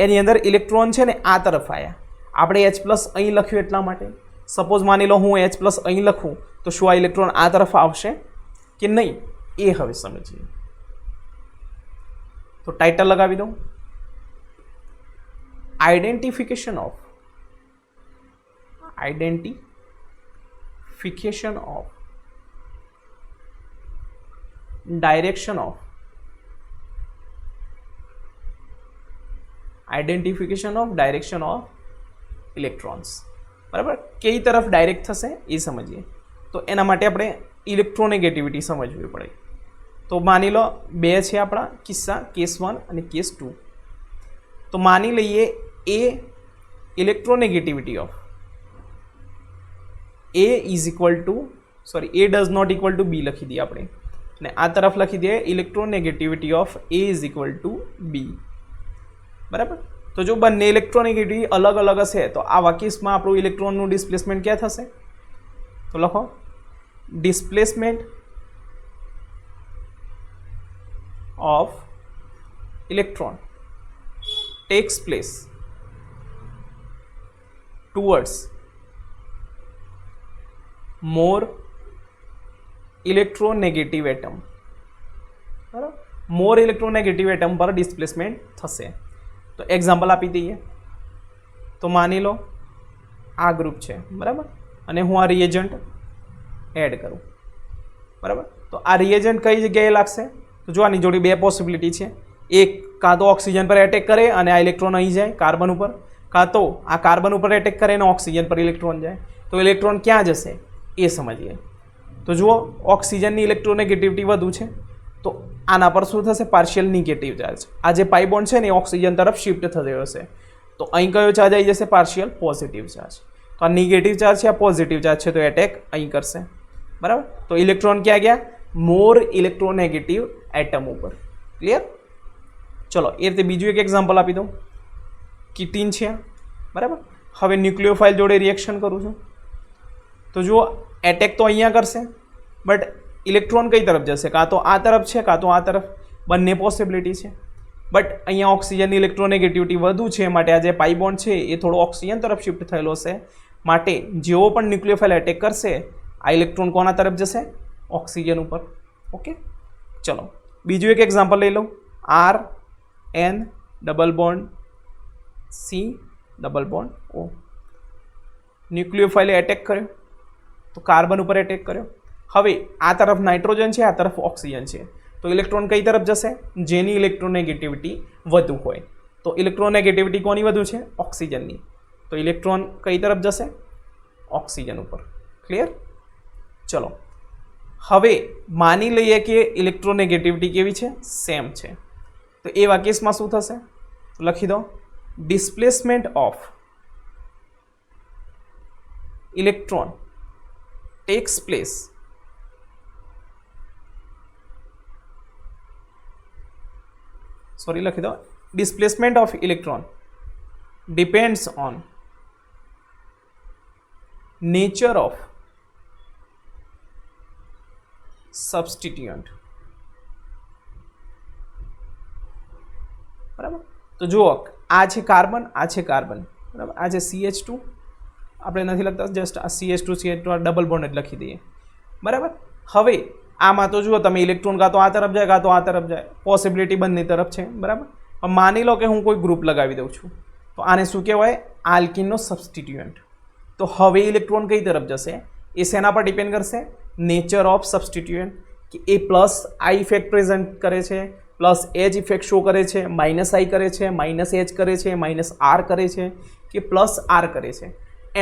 એની અંદર ઇલેક્ટ્રોન છે ને આ તરફ આવ્યા. આપણે H પ્લસ અહીં લખ્યું એટલા માટે. સપોઝ માની લો હું H પ્લસ અહીં લખું તો શું આ ઇલેક્ટ્રોન આ તરફ આવશે કે નહીં એ હવે સમજીએ. તો ટાઇટલ લગાવી દઉં, identification of direction of electrons. બરાબર. કઈ તરફ ડાયરેક્ટ થશે એ સમજીએ. તો એના માટે આપણે ઇલેક્ટ્રોનેગેટિવિટી સમજવી પડે. તો માની લો બે છે આપણા કિસ્સા, કેસ 1 અને કેસ 2. તો માની લઈએ એ electronegativity of A is equal to A does not equal to B લખી દઈએ આપણે અને આ તરફ લખી દઈએ electronegativity of A is equal to B. બરાબર. તો જો બંને ઇલેક્ટ્રોનેગેટિવિટી અલગ અલગ હશે તો આવા કેસમાં આપણું ઇલેક્ટ્રોનનું ડિસ્પ્લેસમેન્ટ ક્યાં થશે? તો લખો displacement of electron takes place towards more electronegative atom. બરાબર. મોર ઇલેક્ટ્રોનેગેટિવ એટમ પર ડિસ્પ્લેસમેન્ટ થશે. તો એક્ઝામ્પલ આપી દઈએ. તો માની લો આ ગ્રુપ છે. બરાબર. અને હું આ રિએજન્ટ એડ કરું. બરાબર. તો આ રિએજન્ટ કઈ જગ્યાએ લાગશે? તો જો આની જોડે બે પોસિબિલિટી છે. એક કાં તો ઓક્સિજન પર એટેક કરે અને આ ઇલેક્ટ્રોન અહીં જાય કાર્બન ઉપર, કાં તો આ કાર્બન ઉપર એટેક કરે અને ઓક્સિજન પર ઇલેક્ટ્રોન જાય. તો ઇલેક્ટ્રોન ક્યાં જશે એ સમજીએ. તો જુઓ ઓક્સિજનની ઇલેક્ટ્રોનેગેટિવિટી વધુ છે તો આના પર શું થશે? Partial negative charge. આ જે પાઈ બોન્ડ છે ને એ ઓક્સિજન તરફ શિફ્ટ થયો હશે. તો અહીં કયો ચાર્જ આવી જશે? Partial positive charge. તો આ નેગેટિવ ચાર્જ છે, આ પોઝિટિવ ચાર્જ છે, તો એટેક અહીં કરશે. બરાબર. તો ઇલેક્ટ્રોન ક્યાં ગયા? મોર ઇલેક્ટ્રોનેગેટિવ એટમ ઉપર. ક્લિયર? ચલો એ રીતે બીજું એક એક્ઝામ્પલ આપી દઉં. કીટીન છે. બરાબર. હવે ન્યુક્લિયોફાઇલ જોડે રિએક્શન કરું છું તો જુઓ એટેક તો અહીંયા કરશે બટ ઇલેક્ટ્રોન કઈ તરફ જશે? કાં તો આ તરફ છે કાં તો આ તરફ. બંને પોસિબિલિટી છે. બટ અહીંયા ઓક્સિજનની ઇલેક્ટ્રોનેગેટિવિટી વધુ છે, માટે આ જે પાઈ બોન્ડ છે એ થોડો ઓક્સિજન તરફ શિફ્ટ થયેલો છે, માટે જેવો પણ ન્યુક્લિયોફાઇલ એટેક કરશે આ ઇલેક્ટ્રોન કોના તરફ જશે? ઓક્સિજન ઉપર. ઓકે, ચલો બીજું એક એક્ઝામ્પલ લઈ લો. R N double bond C double bond O. ન્યુક્લિયોફાઇલે એટેક કર્યો તો કાર્બન ઉપર એટેક કર્યો. હવે આ તરફ નાઇટ્રોજન છે, આ તરફ ઓક્સિજન છે, તો ઇલેક્ટ્રોન કઈ તરફ જશે? જેની ઇલેક્ટ્રોનેગેટિવિટી વધુ હોય. તો ઇલેક્ટ્રોનેગેટિવિટી કોની વધુ છે? ઓક્સિજનની. તો ઇલેક્ટ્રોન કઈ તરફ જશે? ઓક્સિજન ઉપર. ક્લિયર? ચલો હવે માની લઈએ કે ઇલેક્ટ્રોનેગેટિવિટી કેવી છે? સેમ છે. તો એવા કેસમાં શું થશે? લખી દો, displacement of electron takes place લખી દો, displacement of electron depends on nature of substituent. બરાબર? તો જુઓ, આ છે કાર્બન, આ છે કાર્બન, બરાબર, આ છે CH2, આપણે નથી લખતા, જસ્ટ આ CH2 ડબલ બોન્ડ જ લખી દઈએ. બરાબર? હવે આમાં તો જુઓ તમે, ઇલેક્ટ્રોન કાં તો આ તરફ જાય કાં તો આ તરફ જાય, પોસિબિલિટી બંને તરફ છે. બરાબર? માની લો કે હું કોઈ ગ્રુપ લગાવી દઉં છું, તો આને શું કહેવાય? આલ્કીનનો સબસ્ટિટ્યુઅન્ટ. તો હવે ઇલેક્ટ્રોન કઈ તરફ જશે? એ શેના પર ડિપેન્ડ કરશે? નેચર ઓફ સબસ્ટિટ્યુઅન્ટ, કે એ પ્લસ આઈ ઇફેક્ટ પ્રેઝન્ટ કરે છે, પ્લસ એચ ઇફેક્ટ શો કરે છે, માઇનસ આઈ કરે છે, માઇનસ એચ કરે છે, માઇનસ આર કરે છે, કે પ્લસ આર કરે છે,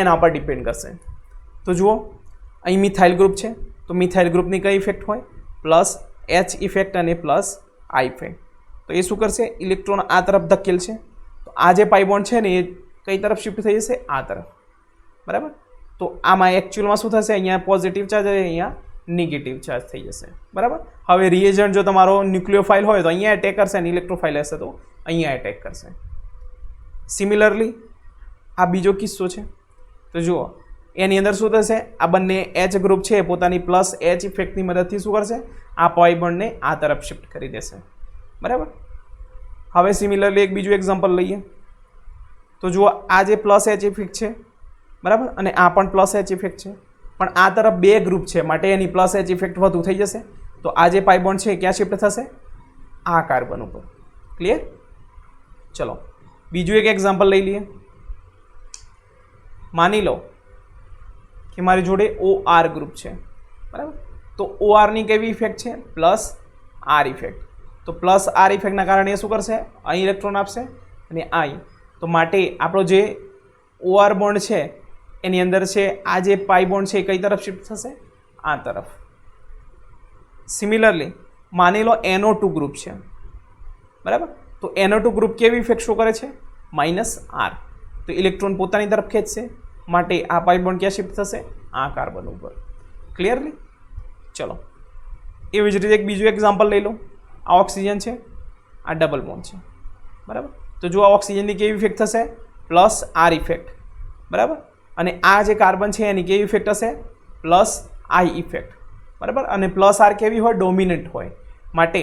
એના પર ડિપેન્ડ કરશે. તો જુઓ, અહીં મિથાઇલ ગ્રુપ છે, તો મિથાઇલ ગ્રુપની કઈ ઇફેક્ટ હોય? પ્લસ એચ ઇફેક્ટ અને પ્લસ આઈ ઇફેક્ટ. તો એ શું કરશે? ઇલેક્ટ્રોન આ તરફ ધકેલશે. તો આ જે પાઈ બોન્ડ છે ને એ કઈ તરફ શિફ્ટ થઈ જશે? આ તરફ. બરાબર? તો આમાં એકચ્યુઅલમાં શું થશે? અહીંયા પોઝિટિવ ચાર્જ અને અહીંયા નેગેટિવ ચાર્જ થઈ જશે. બરાબર? હવે રિએજન્ટ જો તમારો ન્યુક્લિયોફાઇલ હોય તો અહીંયા એટેક કરશે, અને ઇલેક્ટ્રોફાઇલ હશે તો અહીંયા એટેક કરશે. સિમિલરલી આ બીજો કિસ્સો છે. તો જુઓ, એની અંદર શું થશે? આ બંને એચ ગ્રુપ છે પોતાની પ્લસ એચ ઇફેક્ટની મદદથી શું કરશે? આ પાઈ બોન્ડને આ તરફ શિફ્ટ કરી દેશે. બરાબર? હવે સિમિલરલી એક બીજું એક્ઝામ્પલ લઈએ. તો જુઓ, આ જે પ્લસ એચ ઇફેક્ટ છે, બરાબર, અને આ પણ પ્લસ એચ ઇફેક્ટ છે, પણ આ તરફ બે ગ્રુપ છે, માટે એની પ્લસ એચ ઇફેક્ટ વધુ થઈ જશે. તો આ જે પાઈ બોન્ડ છે ક્યાં શિફ્ટ થશે? આ કાર્બન ઉપર. ક્લિયર? ચલો બીજું એક એક્ઝામ્પલ લઈ લઈએ. માની લો કે મારી જોડે OR ગ્રુપ છે. બરાબર? તો ORની કેવી ઇફેક્ટ છે? Plus R effect. તો પ્લસ આર ઇફેક્ટના કારણે એ શું કરશે? અહીં ઇલેક્ટ્રોન આપશે અને અહીં. તો માટે આપણો જે OR બોન્ડ છે એની અંદર છે આ જે પાઈ બોન્ડ છે એ કઈ તરફ શિફ્ટ થશે? આ તરફ. સિમિલરલી માની લો NO2 ગ્રુપ છે. બરાબર? તો NO2 ગ્રુપ કેવી ઇફેક્ટ શો કરે છે? Minus R. તો ઇલેક્ટ્રોન પોતાની તરફ ખેંચશે, માટે આ પાઈ બોન્ડ ક્યાં શિફ્ટ થશે? આ કાર્બન ઉપર. ક્લિયરલી? ચલો એવી જ રીતે એક બીજું એક્ઝામ્પલ લઈ લો. આ ઓક્સિજન છે, આ ડબલ બોન્ડ છે. બરાબર? તો જો આ ઓક્સિજનની કેવી ઇફેક્ટ થશે? Plus R effect. બરાબર? અને આ જે કાર્બન છે એની કેવી ઇફેક્ટ હશે? પ્લસ આઈ ઇફેક્ટ. બરાબર? અને પ્લસ આર કેવી હોય? ડોમિનન્ટ હોય, માટે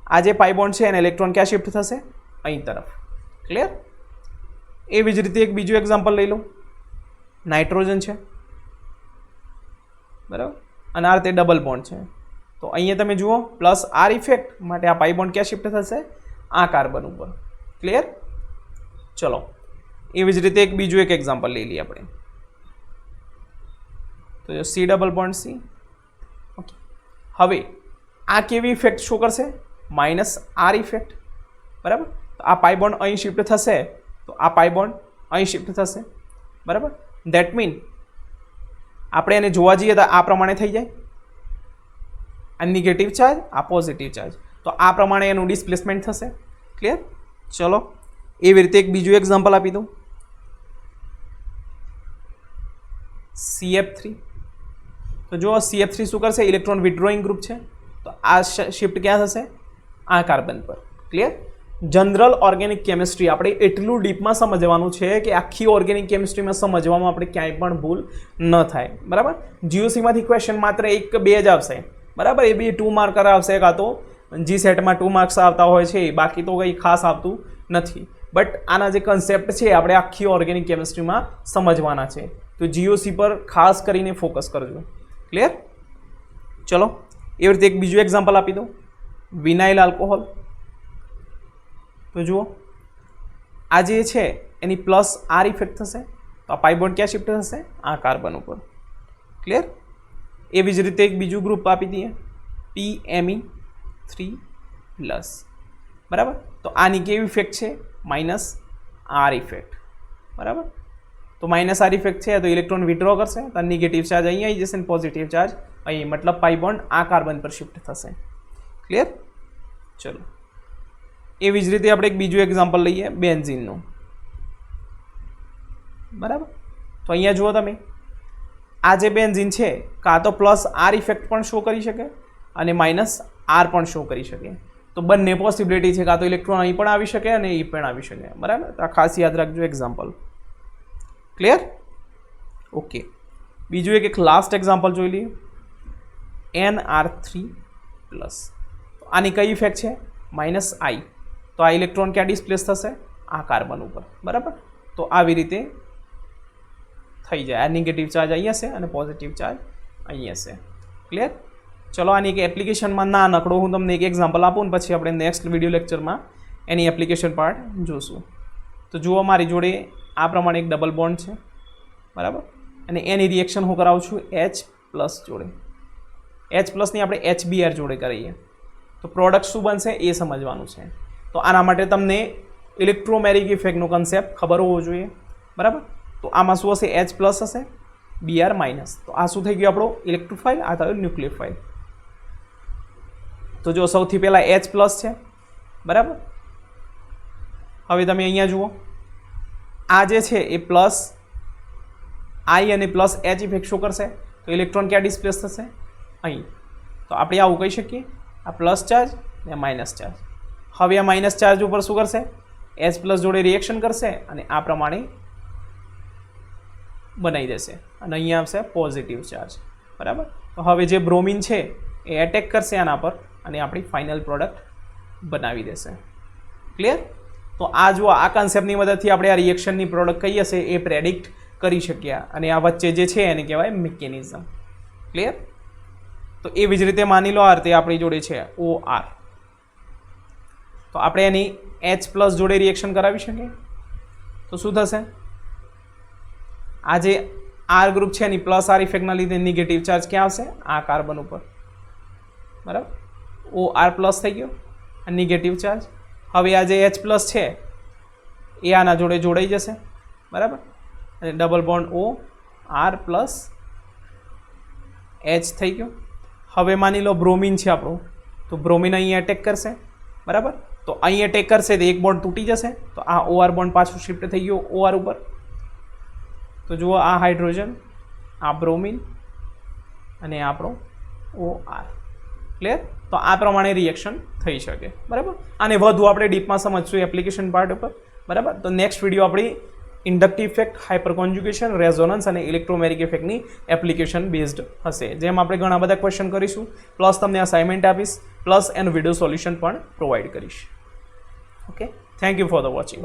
આ જે પાઈ બોન્ડ છે એને ઇલેક્ટ્રોન ક્યાં શિફ્ટ થશે? અહીં તરફ. ક્લિયર? એવી જ રીતે એક બીજું એક્ઝામ્પલ લઈ લો. નાઇટ્રોજન છે, બરાબર, અને આ રીતે ડબલ બોન્ડ છે. તો અહીંયા તમે જુઓ, પ્લસ આર ઇફેક્ટ, માટે આ પાઈ બોન્ડ ક્યાં શિફ્ટ થશે? આ કાર્બન ઉપર. ક્લિયર? ચલો એવી જ રીતે એક બીજું એક એક્ઝામ્પલ લઈ લઈએ આપણે. તો C double bond C. Okay, હવે આ કેવી ઇફેક્ટ શો કરશે? Minus R effect. બરાબર? તો આ પાઈ બોન્ડ અહીં શિફ્ટ થશે, તો આ પાઈ બોન્ડ અહીં શિફ્ટ થશે. બરાબર? દેટ મીન આપણે એને જોવા જઈએ તો આ પ્રમાણે થઈ જાય, આ નેગેટિવ ચાર્જ, આ પોઝિટિવ ચાર્જ. તો આ પ્રમાણે એનું ડિસ્પ્લેસમેન્ટ થશે. ક્લિયર? ચલો એવી રીતે એક બીજું એક્ઝામ્પલ આપી દઉં. CF3. તો જો CF3 શું કરશે? ઇલેક્ટ્રોન વિથડ્રોઈંગ ગ્રુપ છે, તો આ શિફ્ટ ક્યાં થશે? આ કાર્બન પર. ક્લિયર? જનરલ ઓર્ગેનિક કેમિસ્ટ્રી આપણે એટલું ડીપમાં સમજવાનું છે કે આખી ઓર્ગેનિક કેમિસ્ટ્રીમાં સમજવામાં આપણે ક્યાંય પણ ભૂલ ન થાય. બરાબર? GOCમાંથી ક્વેશ્ચન માત્ર 1 કે 2 જ આવશે. બરાબર? એ બી 2 માર્કર આવશે, કાં તો જી સેટમાં 2 માર્ક્સ આવતા હોય છે, બાકી તો કંઈ ખાસ આવતું નથી. બટ આના જે કન્સેપ્ટ છે આપણે આખી ઓર્ગેનિક કેમિસ્ટ્રીમાં સમજવાના છે, તો જીઓસી પર ખાસ કરીને ફોકસ કરજો. ક્લિયર? ચલો એવી રીતે એક બીજું એક્ઝામ્પલ આપી દઉં, વિનાઇલ આલ્કોહોલ. તો જુઓ આ જે છે એની પ્લસ આર ઇફેક્ટ થશે, તો આ પાઈ બોન્ડ ક્યાં શિફ્ટ થશે? આ કાર્બન ઉપર. ક્લિયર? એવી જ રીતે એક બીજું ગ્રુપ આપી દઈએ, PMe3+. બરાબર? તો આની કેવી ઇફેક્ટ છે? Minus R effect. બરાબર? તો માઇનસ આર ઇફેક્ટ છે તો ઇલેક્ટ્રોન વિડ્રો કરશે, તો નેગેટિવ ચાર્જ અહીંયા આવી જશે ને પોઝિટિવ ચાર્જ અહીં, મતલબ પાઈ બોન્ડ આ કાર્બન પર શિફ્ટ થશે. ક્લિયર? ચલો એવી જ રીતે આપણે એક બીજું એક્ઝામ્પલ લઈએ બેન્ઝીનનું. બરાબર? તો અહીંયા જુઓ તમે, આ જે બેન્ઝીન છે કાં તો પ્લસ આર ઇફેક્ટ પણ શો કરી શકે અને માઇનસ આર પણ શો કરી શકે. તો બંને પોસિબિલિટી છે, કાં તો ઇલેક્ટ્રોન અહીં પણ આવી શકે અને એ પણ આવી શકે. બરાબર? તો આ ખાસ યાદ રાખજો એક્ઝામ્પલ. ક્લિયર? ઓકે, બીજું એક લાસ્ટ એક્ઝામ્પલ જોઈ લઈએ, NR3+. આની કઈ ઇફેક્ટ છે? માઇનસ આઈ. તો આ ઇલેક્ટ્રોન ક્યાં ડિસ્પ્લેસ થશે? આ કાર્બન ઉપર. બરાબર? તો આવી રીતે થઈ જાય, આ નેગેટિવ ચાર્જ અહીં હશે અને પોઝિટિવ ચાર્જ અહીં હશે. ક્લિયર? ચલો આની એક એપ્લિકેશનમાં ના નકડો હું તમને એક એક્ઝામ્પલ આપું ને પછી આપણે નેક્સ્ટ વિડીયો લેક્ચરમાં એની એપ્લિકેશન પાર્ટ જોશું. તો જુઓ મારી જોડે આ પ્રમાણે એક ડબલ બોન્ડ છે. બરાબર? અને એની રિએક્શન હું કરાવું છું H+ જોડે. H+ની આપણે HBr જોડે કરીએ તો પ્રોડક્ટ શું બનશે એ સમજવાનું છે. તો આના માટે તમને ઇલેક્ટ્રોમેરિક ઇફેક્ટનો કન્સેપ્ટ ખબર હોવો જોઈએ. બરાબર? તો આમાં શું હશે? H+ હશે, Br-. તો આ શું થઈ ગયું આપણો ઇલેક્ટ્રોફાઇલ, આ થયું ન્યુક્લિયોફાઇલ. તો જો સૌથી પહેલાં H+ છે. બરાબર? હવે તમે અહીંયા જુઓ, આ જે છે એ પ્લસ આઈ અને પ્લસ એચ ઇફેક્ટ શું કરશે? તો ઇલેક્ટ્રોન ક્યાં ડિસ્પ્લેસ થશે? અહીં. તો આપણે આવું કહી શકીએ, આ પ્લસ ચાર્જ ને માઇનસ ચાર્જ. હવે આ માઇનસ ચાર્જ ઉપર શું કરશે? H+ જોડે રિએક્શન કરશે અને આ પ્રમાણે બનાવી દેશે અને અહીંયા આવશે પોઝિટિવ ચાર્જ. બરાબર? તો હવે જે બ્રોમિન છે એ એટેક કરશે આના પર અને આપણી ફાઇનલ પ્રોડક્ટ બનાવી દેશે. ક્લિયર? તો આ જુઓ, આ કન્સેપ્ટની મદદથી આપણે આ રિએક્શનની પ્રોડક્ટ કઈ હશે એ પ્રેડિક્ટ કરી શક્યા અને આ વચ્ચે જે છે એને કહેવાય મિકેનિઝમ. ક્લિયર? તો એવી જ રીતે માની લો આ રીતે આપણી જોડે છે OR. તો આપણે એની H+ જોડે રિએક્શન કરાવી શકીએ તો શું થશે? આ જે આર ગ્રુપ છે એની પ્લસ આર ઇફેક્ટના લીધે નેગેટિવ ચાર્જ ક્યાં આવશે? આ કાર્બન ઉપર. બરાબર? OR+ થઈ ગયો અને નેગેટિવ ચાર્જ. હવે આ જે H+ છે એ આના જોડે જોડાઈ જશે. બરાબર? અને ડબલ બોન્ડ OR+H થઈ ગયો. હવે માની લો બ્રોમિન છે આપણું, તો બ્રોમિન અહીં એટેક કરશે. બરાબર? તો અહીં એટેક કરશે તો એક બોન્ડ તૂટી જશે, તો આ OR બોન્ડ પાછું શિફ્ટ થઈ ગયો OR ઉપર. તો જુઓ, આ હાઇડ્રોજન, આ બ્રોમિન અને આપણો OR. ક્લિયર? તો આ પ્રમાણે રિએક્શન થઈ શકે. બરાબર? અને વધુ આપણે ડીપમાં સમજશું એપ્લિકેશન પાર્ટ ઉપર. બરાબર? તો નેક્સ્ટ વિડીયો આપણી inductive effect, hyper conjugation, resonance અને ઇલેક્ટ્રોમેરિક ઇફેક્ટની એપ્લિકેશન બેઝડ હશે, જેમ આપણે ઘણા બધા ક્વેશ્ચન કરીશું, પ્લસ તમને અસાઇનમેન્ટ આપીશ, પ્લસ એનું વિડીયો સોલ્યુશન પણ પ્રોવાઈડ કરીશ. Okay, thank you for the watching.